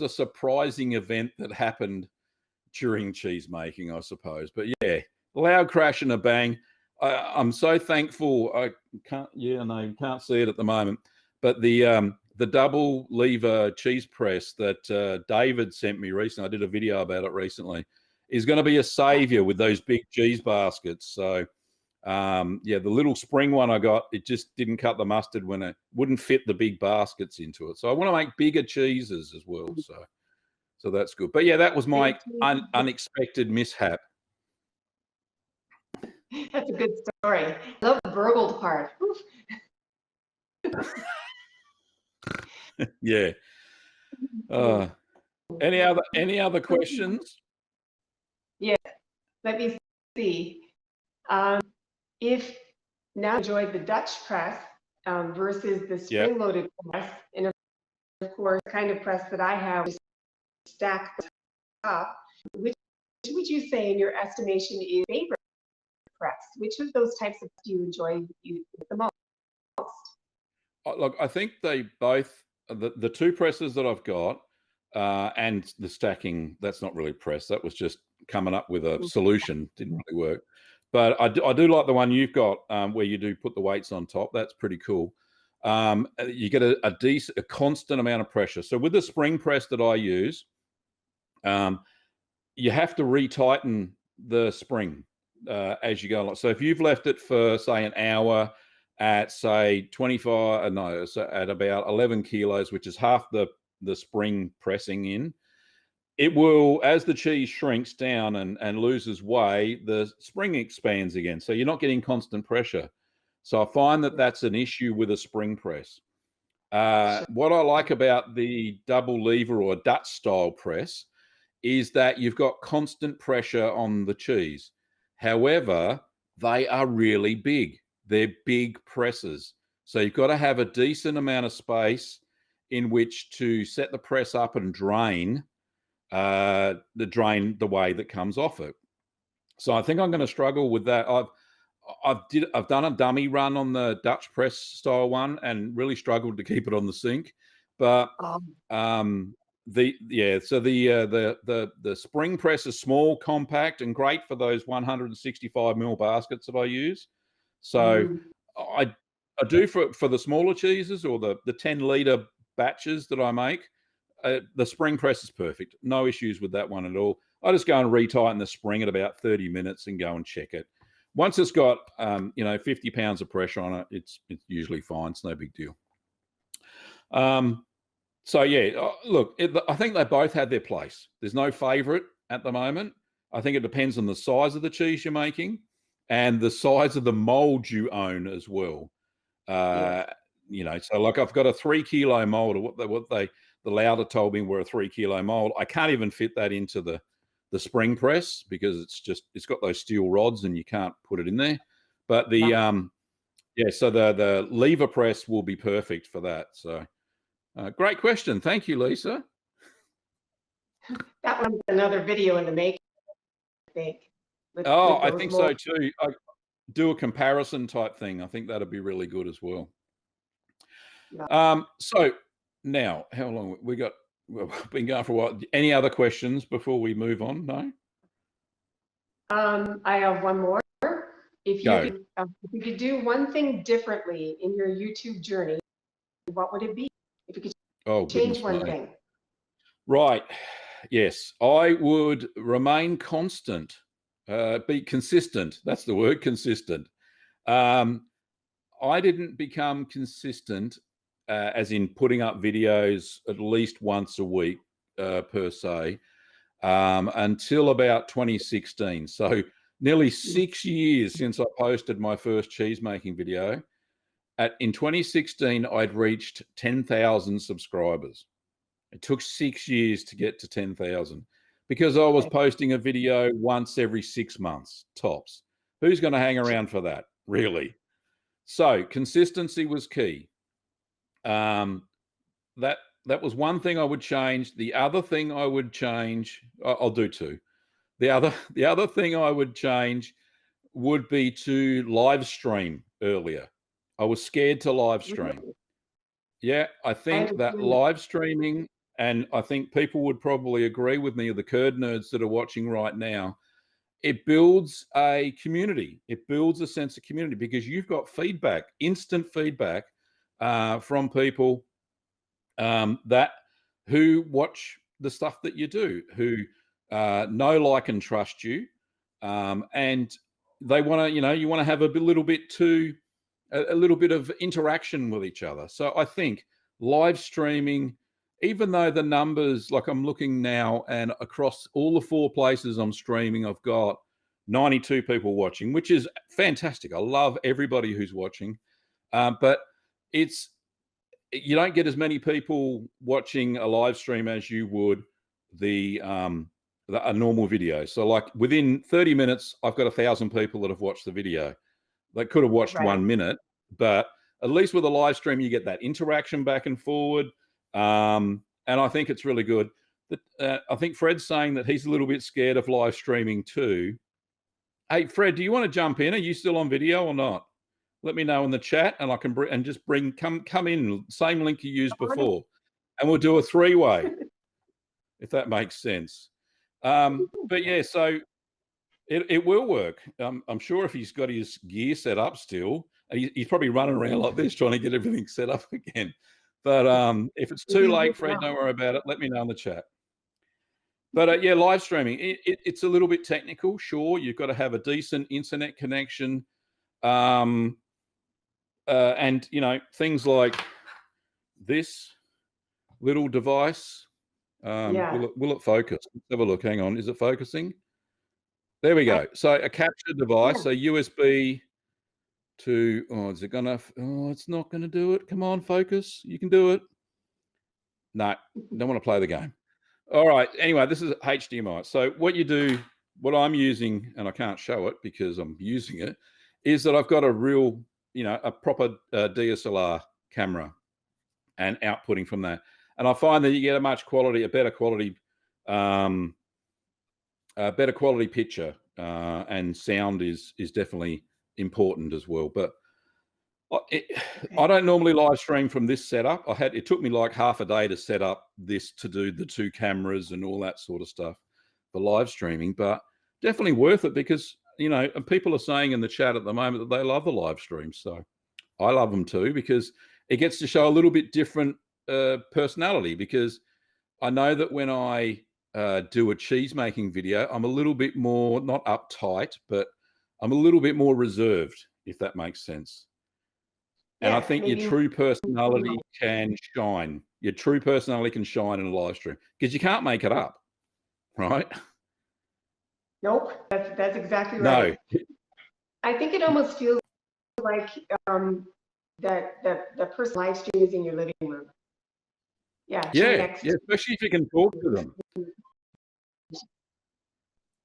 a surprising event that happened during cheese making, I suppose. But yeah, loud crash and a bang. I'm so thankful. I can't. Yeah, no, you can't see it at the moment. But the double lever cheese press that David sent me recently, I did a video about it recently, is going to be a savior with those big cheese baskets. So Yeah, the little spring one I got, it just didn't cut the mustard when it wouldn't fit the big baskets into it. So I want to make bigger cheeses as well. So that's good. But yeah, that was my unexpected mishap. That's a good story. I love the burgled part. Oof. Yeah. Any other questions? Yes. Let me see. If now you enjoyed the Dutch press versus the Yeah. spring-loaded press, and of course, the kind of press that I have is stacked up, which would you say, in your estimation, is your favorite press? Which of those types of do you enjoy the most? Look, I think they both, the two presses that I've got, and the stacking, that's not really press. That was just coming up with a solution. Didn't really work. But I do like the one you've got, where you do put the weights on top. That's pretty cool. You get a constant amount of pressure. So with the spring press that I use, you have to retighten the spring as you go along. So if you've left it for, say, an hour at, say, at about 11 kilos, which is half the spring pressing in, it will, as the cheese shrinks down and loses weight, the spring expands again. So you're not getting constant pressure. So I find that that's an issue with a spring press. What I like about the double lever or Dutch style press is that you've got constant pressure on the cheese. However, they are really big. They're big presses. So you've got to have a decent amount of space in which to set the press up and drain the whey that comes off it. So I think I'm going to struggle with that. I've done a dummy run on the Dutch press style one and really struggled to keep it on the sink. But the spring press is small, compact, and great for those 165 ml baskets that I use. So I do for the smaller cheeses or the 10-liter batches that I make. The spring press is perfect. No issues with that one at all. I just go and retighten the spring at about 30 minutes and go and check it. Once it's got 50 pounds of pressure on it, it's usually fine. It's no big deal. So yeah, look, I think they both had their place. There's no favorite at the moment. I think it depends on the size of the cheese you're making and the size of the mold you own as well. So like I've got a 3 kilo mold, or the Lauder told me were a 3 kilo mold. I can't even fit that into the spring press because it's got those steel rods and you can't put it in there. But so the lever press will be perfect for that. So great question. Thank you, Lisa. That one's another video in the making, I think. I think so too. I do a comparison type thing. I think that'd be really good as well. Yeah. So now, how long we got? We've been going for a while. Any other questions before we move on? No. I have one more. If you could do one thing differently in your YouTube journey, what would it be? If you could change one thing. Right. Yes, I would remain constant. Be consistent. That's the word, consistent. I didn't become consistent as in putting up videos at least once a week per se until about 2016. So nearly 6 years since I posted my first cheese making video. In 2016, I'd reached 10,000 subscribers. It took 6 years to get to 10,000 because I was posting a video once every 6 months, tops. Who's going to hang around for that, really? So consistency was key. That was one thing I would change. The other thing I would change, I'll do two. The other thing I would change would be to live stream earlier. I was scared to live stream. Yeah, I think that live streaming, and I think people would probably agree with me, the Curd nerds that are watching right now, it builds a community. It builds a sense of community because you've got feedback, instant feedback from people who watch the stuff that you do, who know, like, and trust you. And they want to, you want to have a little bit of interaction with each other. So I think live streaming, even though the numbers, like I'm looking now, and across all the 4 places I'm streaming, I've got 92 people watching, which is fantastic. I love everybody who's watching, but it's you don't get as many people watching a live stream as you would a normal video. So like within 30 minutes, I've got 1,000 people that have watched the video. They could have watched Right. 1 minute, but at least with a live stream, you get that interaction back and forward. And I think it's really good. I think Fred's saying that he's a little bit scared of live streaming too. Hey, Fred, do you want to jump in? Are you still on video or not? Let me know in the chat, and I can come in, same link you used before, and we'll do a 3-way, if that makes sense. But yeah, so it will work. I'm sure if he's got his gear set up still, he's probably running around like this trying to get everything set up again. But if it's too late, Fred, don't worry about it. Let me know in the chat. But yeah, live streaming, it's a little bit technical. Sure, you've got to have a decent internet connection. And, things like this little device, will it focus? Let's have a look. Hang on. Is it focusing? There we go. So a capture device, so USB to, is it gonna, it's not gonna do it. Come on, focus. You can do it. No, don't want to play the game. All right. Anyway, this is HDMI. So what I'm using, and I can't show it because I'm using it, is that I've got a real, a proper DSLR camera and outputting from that. And I find that you get a better quality picture, and sound is definitely important as well. But I don't normally live stream from this setup. It took me like half a day to set up this, to do the 2 cameras and all that sort of stuff for live streaming, but definitely worth it because, and people are saying in the chat at the moment that they love the live streams. So I love them too, because it gets to show a little bit different personality, because I know that when I do a cheese making video, I'm a little bit more, not uptight, but I'm a little bit more reserved, if that makes sense. And I think your true personality can shine. Your true personality can shine in a live stream because you can't make it up, right? Nope, that's exactly right. No. I think it almost feels like that the person live stream is in your living room. Yeah, especially if you can talk to them.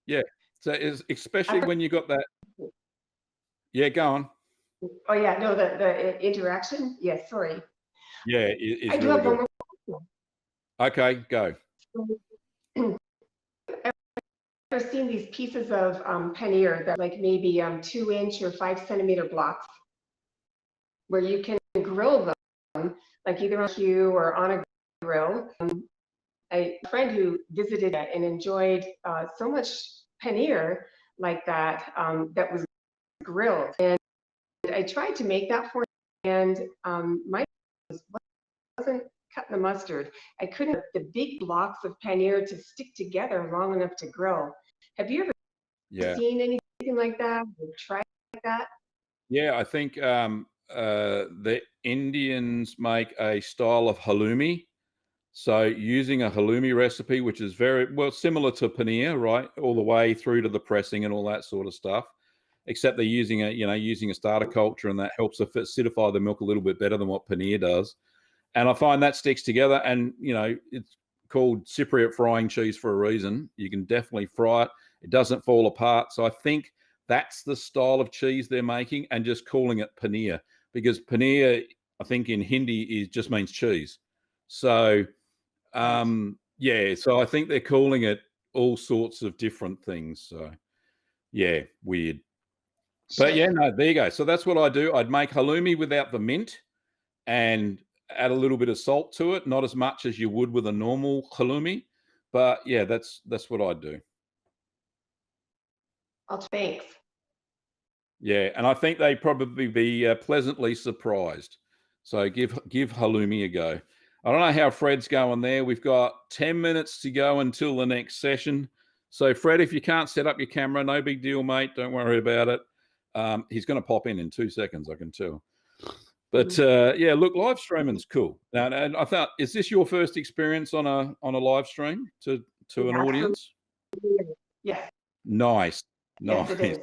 Yeah, so especially when you got that. Yeah, go on. Oh yeah, no, the interaction. Yes, sorry. Yeah, I do have one more. Okay, go. I've seen these pieces of paneer that like maybe 2-inch or 5-centimeter blocks, where you can grill them, like either on a queue or on a grill. A friend who visited it and enjoyed so much paneer like that, that was grilled, and I tried to make that for him, and my wasn't cutting the mustard. I couldn't get the big blocks of paneer to stick together long enough to grill. Have you ever seen anything like that or tried like that? Yeah, I think the Indians make a style of halloumi. So using a halloumi recipe, which is very similar to paneer, right, all the way through to the pressing and all that sort of stuff, except they're using a starter culture, and that helps acidify the milk a little bit better than what paneer does. And I find that sticks together, and it's called Cypriot frying cheese for a reason. You can definitely fry it; it doesn't fall apart. So I think that's the style of cheese they're making, and just calling it paneer, because paneer, I think in Hindi, just means cheese. So so I think they're calling it all sorts of different things. So yeah, weird. But yeah, no, there you go. So that's what I do. I'd make halloumi without the mint and add a little bit of salt to it, not as much as you would with a normal halloumi. But yeah, that's what I do. Oh, thanks. Yeah, and I think they'd probably be pleasantly surprised. So give halloumi a go. I don't know how Fred's going there. We've got 10 minutes to go until the next session. So, Fred, if you can't set up your camera, no big deal, mate. Don't worry about it. He's going to pop in 2 seconds, I can tell. But yeah, look, live streaming's cool. Now, and I thought, is this your first experience on a live stream to an audience? Yes. Nice, Yes, nice. it is.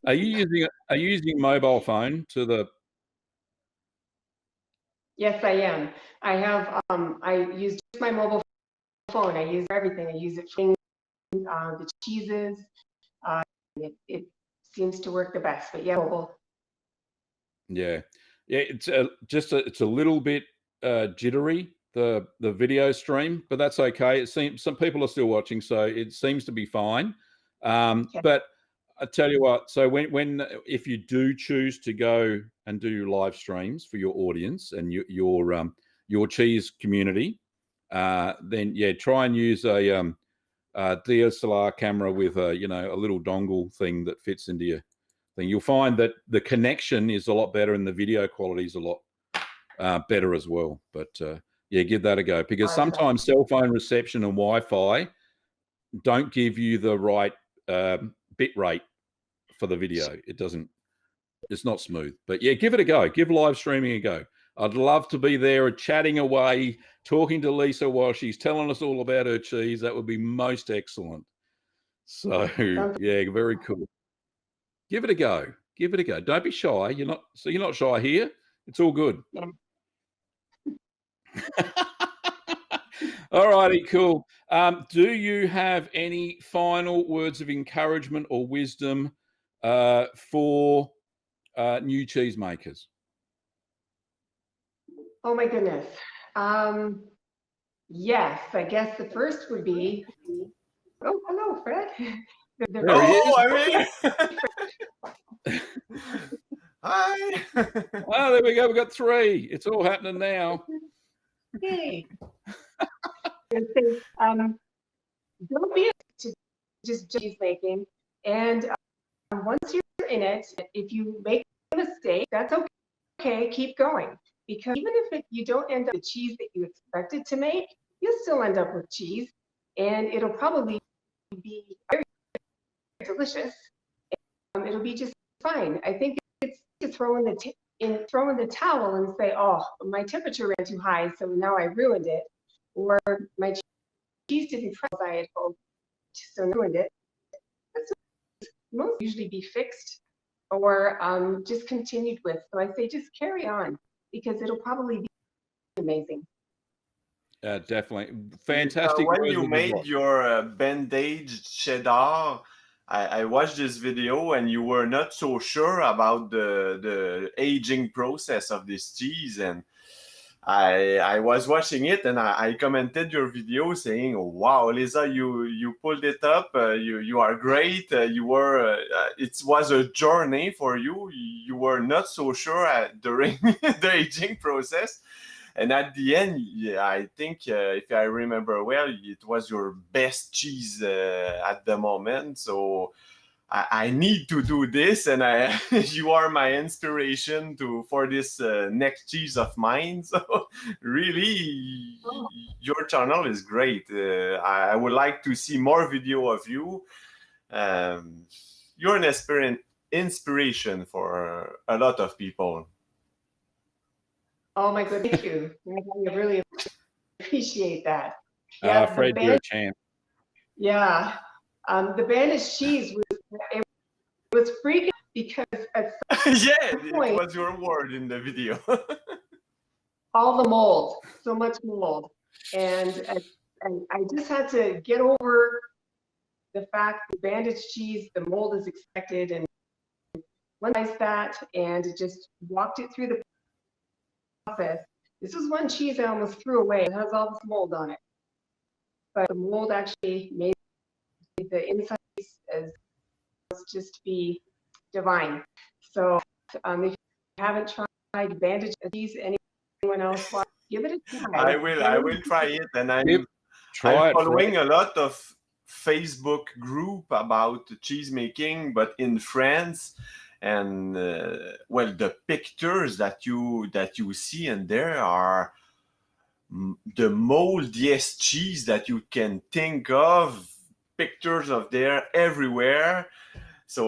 Are you using mobile phone to the? Yes, I am. I have. I use my mobile phone. I use everything. I use it for the cheeses. It seems to work the best. But yeah, mobile. Yeah, yeah. It's it's a little bit jittery, the video stream, but that's okay. It seems some people are still watching, so it seems to be fine. Okay. But I tell you what, so when if you do choose to go and do live streams for your audience and your cheese community, then yeah, try and use a DSLR camera with a a little dongle thing that fits into your thing. You'll find that the connection is a lot better and the video quality is a lot better as well. But yeah, give that a go, because sometimes cell phone reception and Wi-Fi don't give you the right bit rate for the video. It's not smooth. But yeah, give it a go. Give live streaming a go. I'd love to be there chatting away, talking to Lisa while she's telling us all about her cheese. That would be most excellent. So yeah, very cool. Give it a go. Give it a go. Don't be shy. You're not shy here. It's all good. Yeah. All righty, cool. Do you have any final words of encouragement or wisdom for new cheesemakers? Oh my goodness. Yes, I guess the first would be. Oh, hello, Fred. I'm here. Hi. Oh, there we go. We got 3. It's all happening now. Hey. Don't be to just cheese making, and once you're in it, if you make a mistake, that's okay. Keep going, because even if you don't end up with the cheese that you expected to make, you'll still end up with cheese, and it'll probably be very delicious. It'll be just fine. I think it's to throw in the towel and say, oh, my temperature ran too high, so now I ruined it, or my cheese didn't fry as I had hoped, so I ruined it. That's most usually be fixed or just continued with. So I say just carry on, because it'll probably be amazing. Definitely. Fantastic. When you made your bandaged cheddar, I watched this video and you were not so sure about the aging process of this cheese, and I was watching it and I commented your video saying, oh, wow, Lisa, you pulled it up. You are great. You were. It was a journey for you. You were not so sure during the aging process. And at the end, yeah, I think, if I remember well, it was your best cheese at the moment. So I need to do this, and you are my inspiration for this next cheese of mine. So really, your channel is great. I would like to see more video of you. You're an inspiration for a lot of people. Oh my God, thank you. I really appreciate that. Yeah, Fred, you're a champ. Yeah, the bandaged cheese was freaking, because at yeah, point, it was your word in the video. all the mold, so much mold, and I just had to get over the fact that bandaged cheese, the mold is expected, and realized that, and just walked it through the process. This was one cheese I almost threw away. It has all this mold on it, but the mold actually made the inside as just be divine. So if you haven't tried bandaged cheese, anyone else want, give it a try. I will try it, and I'm following a lot of Facebook group about cheese making, but in France. And well, the pictures that you see in there are the moldiest cheese that you can think of. pictures of there everywhere. So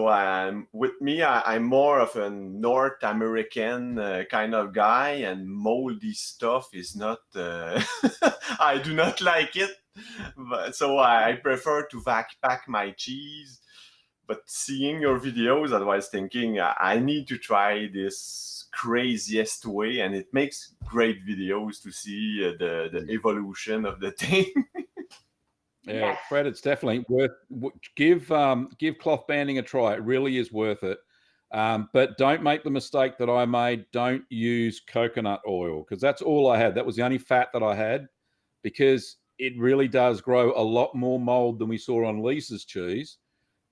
with me, I'm more of a North American kind of guy, and moldy stuff is not. I do not like it, so I prefer to vac pack my cheese. But seeing your videos, I was thinking I need to try this craziest way, and it makes great videos to see the evolution of the thing. Yeah, Yes. Fred, it's definitely worth give cloth banding a try. It really is worth it. But don't make the mistake that I made. Don't use coconut oil, because that's all I had. That was the only fat that I had, because it really does grow a lot more mold than we saw on Lisa's cheese.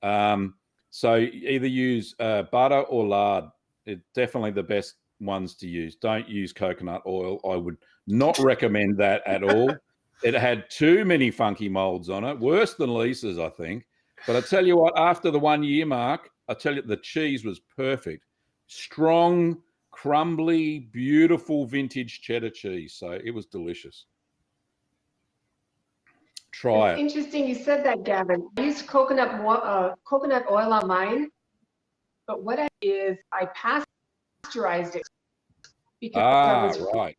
So either use butter or lard. It's definitely the best ones to use. Don't use coconut oil. I would not recommend that at all. It had too many funky molds on it, worse than Lisa's, I think. But I tell you what, after the 1 year mark, I tell you, the cheese was perfect. Strong, crumbly, beautiful vintage cheddar cheese. So it was delicious. Try It's it. interesting you said that, Gavin. I used coconut oil on mine, but what I did is I pasteurized it because I was Right.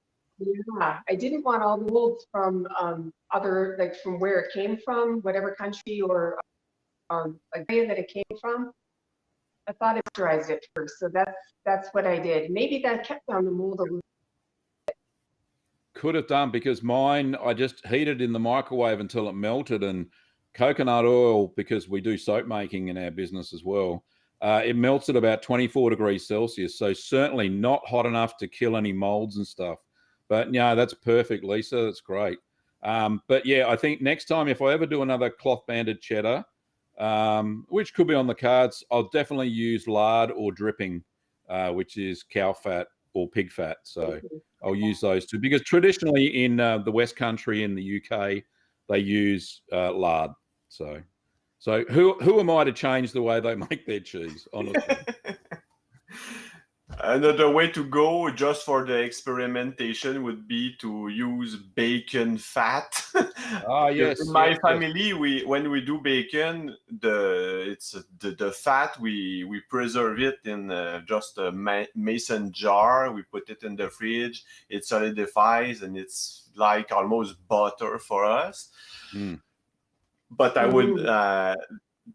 yeah, I didn't want all the molds from other, like from where it came from, whatever country or like area that it came from. I thought I pasteurized it first, so that's what I did. Maybe that kept down the mold a little. Could have done, because mine, I just heated in the microwave until it melted. And coconut oil, because we do soap making in our business as well, it melts at about 24 degrees Celsius. So certainly not hot enough to kill any molds and stuff. But yeah, that's perfect, Lisa. That's great. But yeah, I think next time, if I ever do another cloth banded cheddar, which could be on the cards, I'll definitely use lard or dripping, which is cow fat or pig fat. So I'll use those two, because traditionally in the West Country in the UK, they use lard. So who am I to change the way they make their cheese, honestly? Another way to go, just for the experimentation, would be to use bacon fat. Ah, yes. In my yes, family, when we do bacon, the fat, we preserve it in just a mason jar. We put it in the fridge. It solidifies, and it's like almost butter for us. But I would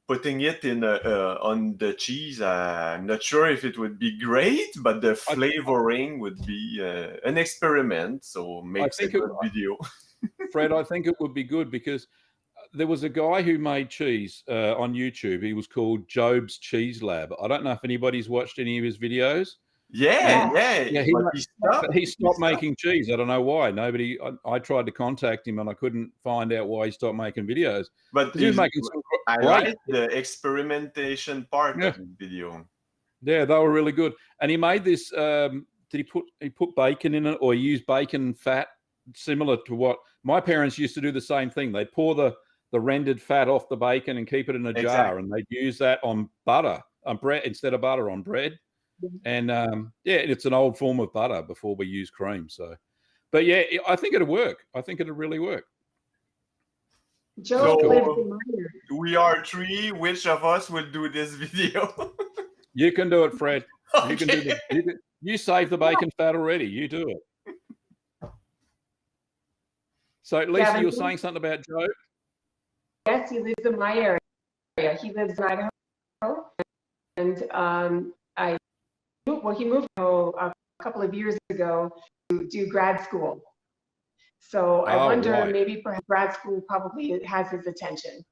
putting it in on the cheese. I'm not sure if it would be great, but the flavoring would be an experiment. So makes a good video. Fred, I think it would be good, because there was a guy who made cheese on YouTube. He was called Job's Cheese Lab. I don't know if anybody's watched any of his videos. Yeah. He stopped making cheese. I don't know why. I tried to contact him, and I couldn't find out why he stopped making videos. But he was making some I great, like the experimentation part of the video. Yeah, they were really good. And he made this. Did he put bacon in it, or he used bacon fat, similar to what my parents used to do? The same thing. They pour the rendered fat off the bacon and keep it in a jar, and they'd use that on butter, on bread, instead of butter on bread. And it's an old form of butter before we use cream. So, but yeah, I think it'll work. I think it'll really work. Joe, we are three. Which of us will do this video? You can do it, Fred. Okay. You can do it. You save the bacon fat already. You do it. So, Lisa, Gavin, you were saying something about Joe? Yes, he lives in my area. He lives in Idaho, and he moved a couple of years ago to do grad school. So I wonder, maybe perhaps grad school probably has his attention.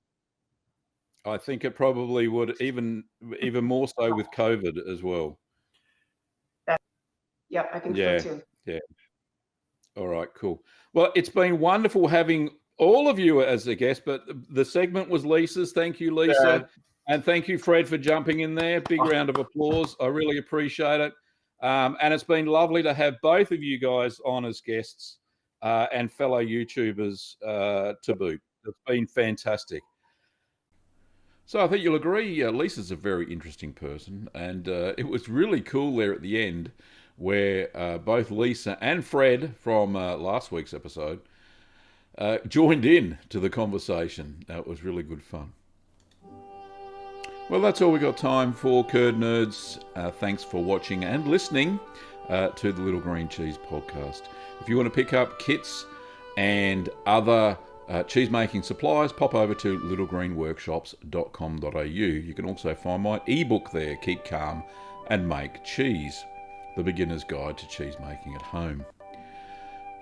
I think it probably would, even more so with COVID as well. Yep, I think so too. Yeah. All right, cool. Well, it's been wonderful having all of you as a guest, but the segment was Lisa's. Thank you, Lisa. And thank you, Fred, for jumping in there. Big round of applause. I really appreciate it. And it's been lovely to have both of you guys on as guests and fellow YouTubers to boot. It's been fantastic. So I think you'll agree, Lisa's a very interesting person. And it was really cool there at the end where both Lisa and Fred from last week's episode joined in to the conversation. It was really good fun. Well, that's all we got time for, Curd Nerds. Thanks for watching and listening to the Little Green Cheese podcast. If you want to pick up kits and other cheese making supplies, pop over to littlegreenworkshops.com.au. You can also find my ebook there, Keep Calm and Make Cheese, the beginner's guide to cheese making at home.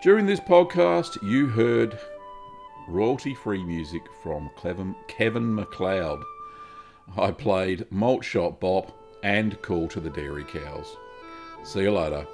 During this podcast, you heard royalty-free music from Kevin MacLeod. I played Malt Shop Bop and Call to the Dairy Cows. See you later.